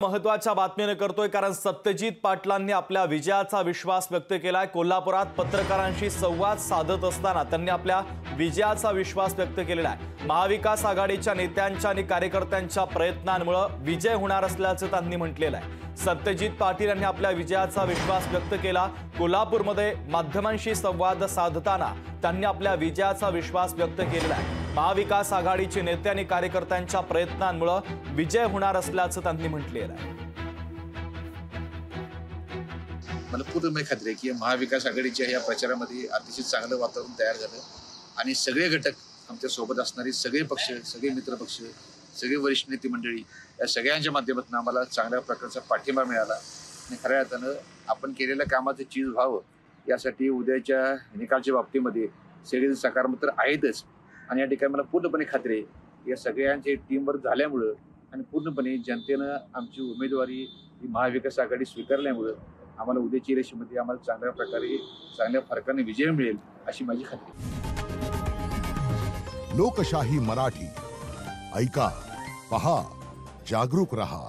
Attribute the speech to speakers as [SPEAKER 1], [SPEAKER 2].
[SPEAKER 1] महत्वाच्या बातमीने करतोय कारण सत्यजित पाटलांनी आपल्या विजयाचा विश्वास व्यक्त केलाय। कोल्हापुरात पत्रकारांशी संवाद साधत असताना त्यांनी आपल्या विजयाचा विश्वास व्यक्त केलेला आहे। महाविकास आघाडीच्या नेत्यांच्या आणि कार्यकर्त्यांच्या प्रयत्नांमुळे विजय होणार असल्याचं त्यांनी म्हटलेलं आहे। सत्यजित पाटील यांनी आपल्या विजयाचा विश्वास व्यक्त केला। कोल्हापूरमध्ये माध्यमांशी संवाद साधताना त्यांनी आपल्या विजयाचा विश्वास व्यक्त केलेला आहे। महाविकास आघाडीचे नेते आणि कार्यकर्त्यांच्या प्रयत्नांमुळे विजय होणार असल्याचं त्यांनी म्हटलेलं आहे।
[SPEAKER 2] मला पूर्ण खात्री आहे की महाविकास आघाडीच्या या प्रचारामध्ये अतिशय चांगलं वातावरण तयार झालं आणि सगळे घटक आमच्या सोबत असणारे सगळे पक्ष, सगळे मित्रपक्ष, सगळे वरिष्ठ नेते मंडळी या सगळ्यांच्या माध्यमातून आम्हाला चांगल्या प्रकारचा पाठिंबा मिळाला आणि खऱ्या अर्थानं आपण केलेल्या कामाचं चीज व्हावं यासाठी उद्याच्या निकालच्या बाबतीमध्ये सगळे सकारात्मक तर आहेतच आणि या ठिकाणी मला पूर्णपणे खात्री आहे या सगळ्यांचे टीमवर्क झाल्यामुळं आणि पूर्णपणे जनतेनं आमची उमेदवारी ही महाविकास आघाडी स्वीकारल्यामुळं आम्हाला उद्याच्या इलेक्शनमध्ये आम्हाला चांगल्या प्रकारे चांगल्या फरकाने विजय मिळेल अशी माझी खात्री आहे।
[SPEAKER 3] लोकशाही मराठी ऐका, पहा, जागरूक रहा।